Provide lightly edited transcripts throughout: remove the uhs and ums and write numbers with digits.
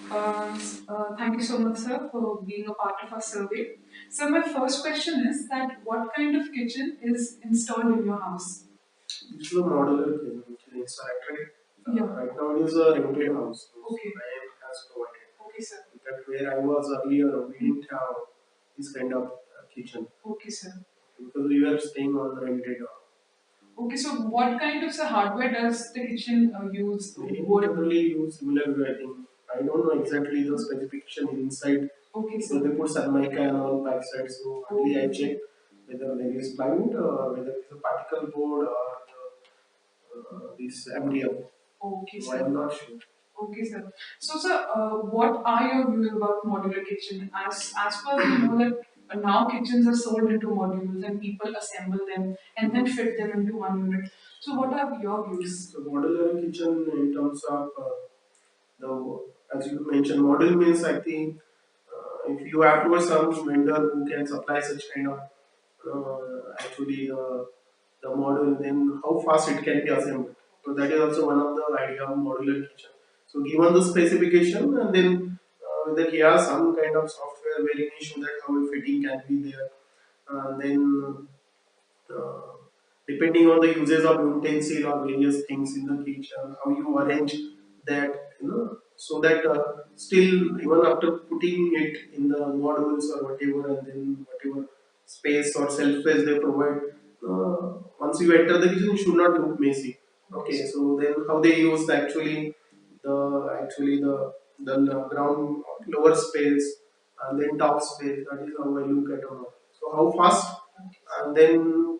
Thank you so much, sir, for being a part of our survey. So, my first question is that what kind of kitchen is installed in your house? It's a modular kitchen which is inside, right? Yeah. Right now it is a rented house. So Okay. IM has provided. Okay, sir. That where I was earlier, we didn't have this kind of kitchen Okay, sir. because we were staying on the rented house. Okay, so what kind of hardware does the kitchen use? They Wood? generally use similar, I think. I don't know exactly the specification inside. Okay, So sir. they put Sunmica and all backside. So only I check whether there is plywood or whether it's a particle board or this MDF. Okay, So I sir. am not sure. Okay, sir. So, sir, what are your views about modular kitchen? As per we know that now kitchens are sold into modules and people assemble them and then fit them into one unit. So, what are your views? So modular kitchen in terms of the as you mentioned, model means I think if you approach some vendor who can supply such kind of actually the model, then how fast it can be assembled. So that is also one of the idea of modular kitchen. So given the specification, and then whether he has some kind of software where he show that how a fitting can be there, and then uh, depending on the uses of utensil or various things in the kitchen, how you arrange that, so that still even after putting it in the modules or whatever, and then whatever space or shelf space they provide, once you enter the kitchen, it should not look messy. Okay, so then how they use the ground lower space and then top space. That is how I look at a model. So how fast and then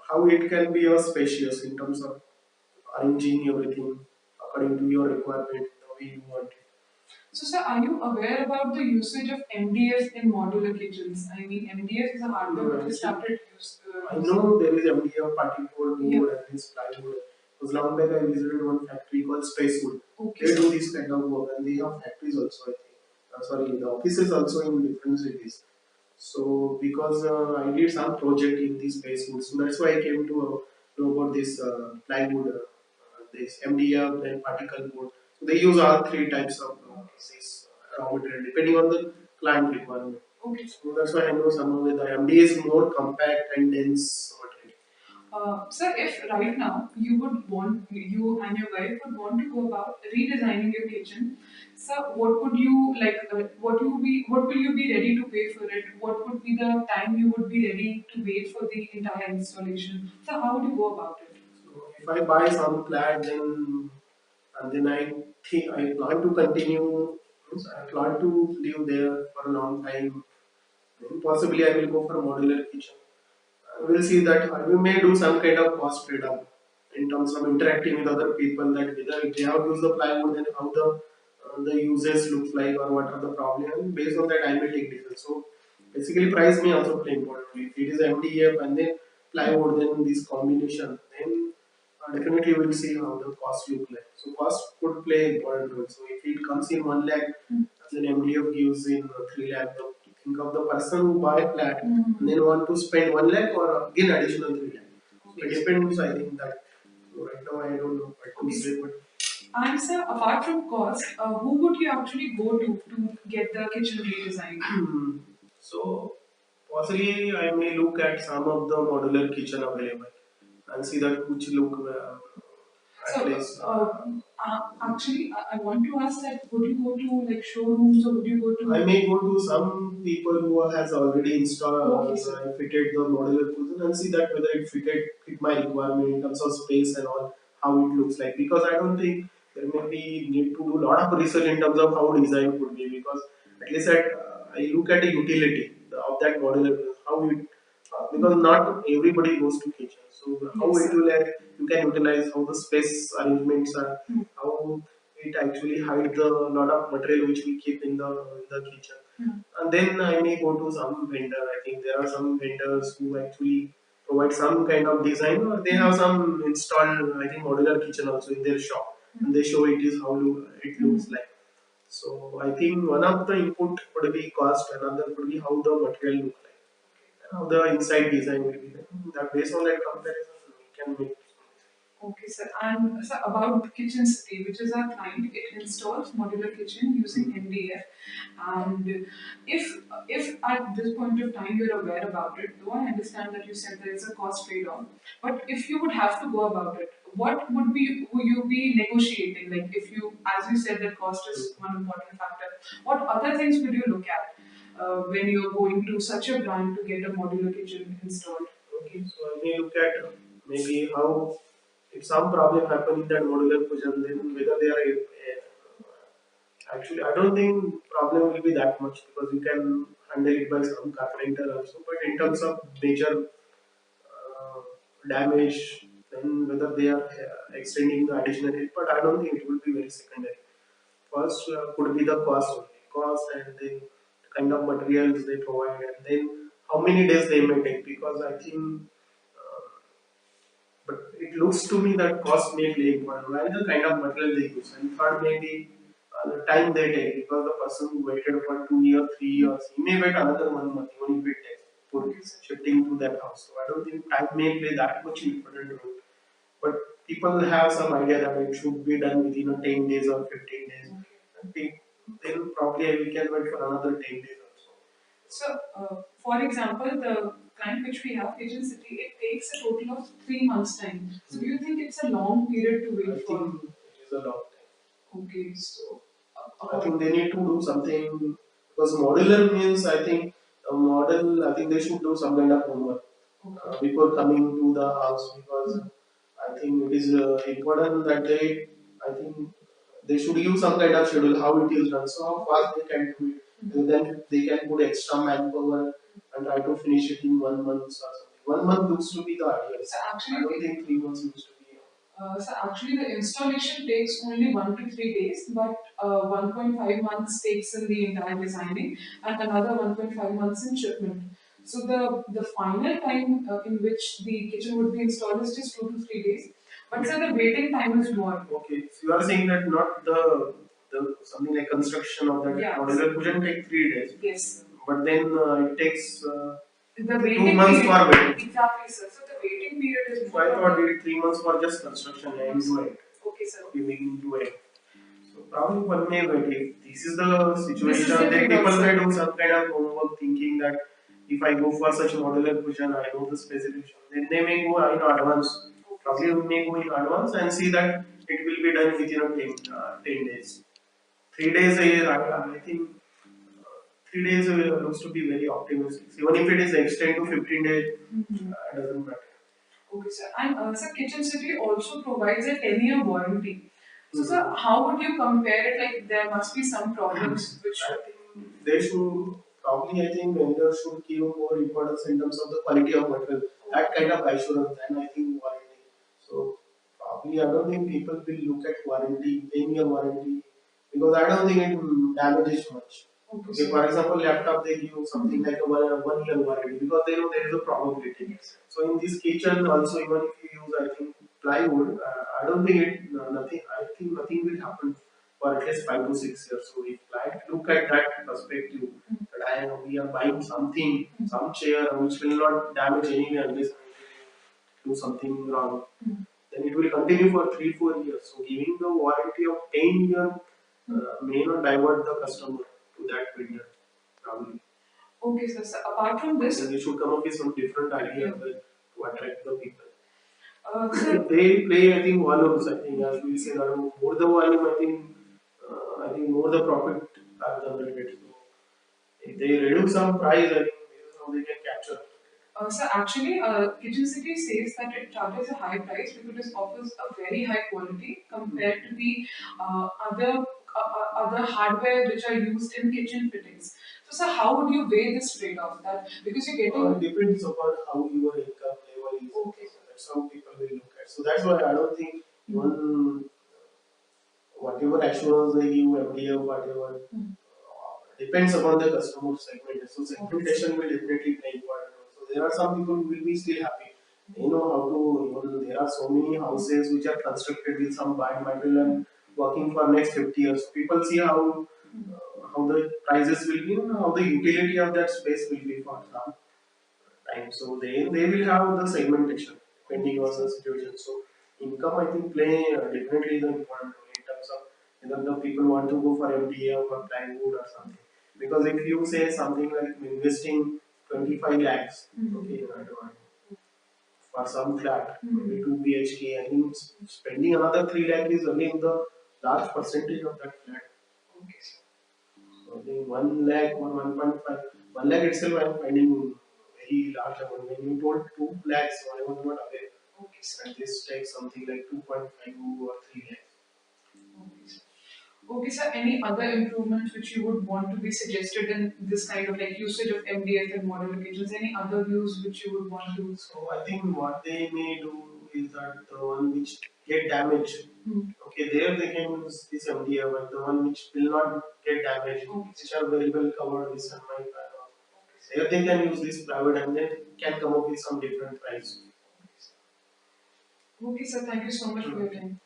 how it can be spacious in terms of arranging everything according to your requirement, the way you want it. So, sir, are you aware about the usage of MDF in modular kitchens? I mean, MDF is a hardware No, which is actually, started I using. know there is MDF particle Yeah. board and this plywood. Because long back I visited one factory called Spacewood. Okay, They sir. do this kind of work and they have factories also, I think. Sorry, the offices also in different cities. So because I did some project in this Spacewood, so that's why I came to know about this plywood, this MDF and particle board. So they use all three types of this raw material depending on the client requirement. Okay. So that's why I know some of the MDA is more compact and dense material. Sir, if right now you and your wife would want to go about redesigning your kitchen, sir, what would you like? What will you be ready to pay for it? What would be the time you would be ready to wait for the entire installation? So, how would you go about it? So if I buy some flat, then and then I think I plan to continue. Means I plan to live there for a long time. Then possibly I will go for a modular kitchen. We'll see that we may do some kind of cost trade-off in terms of interacting with other people. That whether if they have used the plywood, then how the uses look like or what are the problems. Based on that, I may take decisions. So basically, price may also play important. If it is MDF and then plywood, then this combination, then definitely we'll see how the cost look like. So cost could play important role. So if it comes in 1 lakh, then MDF gives in 3 lakh. Think of the person who buy flat and then want to spend 1 lakh or again additional 3 lakh. So it depends. I think that. So right now I don't know what to say, but And sir, apart from cost, who would you actually go to get the kitchen redesigned? so possibly I may look at some of the modular kitchen available and see that which look at So, least. actually, I want to ask that would you go to like showrooms or would you go to? I may go to some people who has already installed Okay, sir. fitted the modular kitchen and see that whether it fit my requirement in terms of space and all how it looks like, because I don't think there may be need to do a lot of research in terms of how design could be, because at least I look at the utility of that modular kitchen, how it because not everybody goes to kitchen, so how Yes, it sir. will you can utilize how the space arrangements are, how it actually hide the lot of material which we keep in the kitchen. And then I may go to some vendor. I think there are some vendors who actually provide some kind of design, or they have some installed, I think, modular kitchen also in their shop, and they show it is how it looks like. So I think one of the input would be cost, another would be how the material look like, and how the inside design will be. That based on that comparison, we can make. Okay, sir. And sir, about Kitchen City, which is our client, it installs modular kitchen using MDF. And if at this point of time you're aware about it, though I understand that you said there is a cost trade-off, but if you would have to go about it, what would you be negotiating? Like if you, as you said, that cost is one important factor. What other things would you look at when you're going to such a brand to get a modular kitchen installed? Okay, so I may look at maybe how if some problem happen in that modular fusion, then whether they are actually I don't think problem will be that much because you can handle it by some carpenter also. But in terms of major damage, then whether they are extending the additional help, but I don't think it will be very secondary. First could be the cost only, cost and then the kind of materials they provide and then how many days they may take because I think but it looks to me that cost may play important while the kind of material they use and third maybe the time they take because the person who waited for 2 years, 3 years, he may wait another 1 month even if it takes for shifting to that house. So I don't think time may play that much important role. But people have some idea that it should be done within 10 days or 15 days. And then probably we can wait for another 10 days also. So, for example, the client which we have, Kitchen City, it takes a total of 3 months' time. So, do you think it's a long period to I wait think for? it is a long time. Okay, so I think they need to do something because modular means I think a model. I think they should do some kind of homework before coming to the house because I think it is important that they. I think they should use some kind of schedule how it is done. So how fast they can do it. And then they can put extra manpower and try to finish it in 1 month or something. 1 month looks to be the ideal. so I don't think 3 months used to be. so actually, the installation takes only 1 to 3 days, but 1.5 months takes in the entire designing, and another 1.5 months in shipment. So the final time in which the kitchen would be installed is just 2 to 3 days, but sir, the waiting time is more. Okay, so you are saying that not the something like construction of that Yeah. modular couldn't take 3 days, Yes, sir. but then it takes The 2 months period, for waiting. exactly, sir. So the waiting period is So more. I thought it 3 months for just construction end to end, Okay, sir. okay, beginning to end. So probably one may wait. If this is the This is situation, the then trade-off, people sir. may do some kind of homework thinking that if I go for such modular fusion, I know the specification. Then they may go in advance. Probably we may go in advance and see that it will be done within 10 days. 3 days a year, I think 3 days looks to be very optimistic. Even if it is extended to 15 days, doesn't matter. Okay, sir. And sir, Kitchen City also provides a 10-year warranty. So, sir, how would you compare it? Like, there must be some problems which. I think they should probably, I think vendors should give more importance in terms of the quality of material. That kind of assurance, and I think warranty. So probably I don't think people will look at warranty, 10-year warranty, because I don't think it damages much. Okay, for example, laptop they give something like a 1 year warranty because they know there is a probability. So in this kitchen also, even if you use I think plywood, I don't think it nothing. I think nothing will happen for at least 5 to 6 years. So if client look at that perspective, that we are buying something, some chair which will not damage anyway unless do something wrong, then it will continue for 3 4 years. So giving the warranty of 10 years may not divert the customer to that vendor. Probably. Okay, sir. So, apart from this, Then you should come up with some different idea to attract the people. sir, They play, I think, volumes. I think, as we said, more the volume, I think more the profit are generated. So if they reduce some price, I think this is how they can capture. so actually, Kitchen City says that it charges a high price because it offers a very high quality compared to the other hardware which are used in kitchen fittings. So, sir, how would you weigh this trade-off? That because you're getting. It depends upon how your income level is. Okay. So that's how people will look at. So that's why I don't think even whatever assurance they give, MDF, whatever, depends upon the customer segment. So segmentation will definitely play important role. So there are some people who will be still happy. They know how to, even there are so many houses which are constructed with some bimetal and working for next 50 years. People see how the prices will be and how the utility of that space will be for some time. So they will have the segmentation depending on the situation. So income I think play definitely the important role in terms of whether the people want to go for MDF or plywood or something. Because if you say something like investing 25 lakhs, okay, I don't know, for some flat, maybe 2 BHK, I think spending another 3 lakh is again the large percentage of that flat. Okay, sir. So I think 1 lakh or 1.5, 1 lakh itself I am finding very large amount. When you told 2 lakhs, so I was not aware. Okay, sir. And this takes something like 2.5 or 3 lakhs. Okay, sir. Okay, sir. Any other improvements which you would want to be suggested in this kind of like usage of MDF in modern kitchens? Any other views which you would want to? So I think what they may do is that the one which get damaged, okay, there they can use this MDF, but the one which will not get damaged, which are very well covered with sunlight panel. There they can use this plywood and then can come up with some different price. Okay, sir. Thank you so much for your time.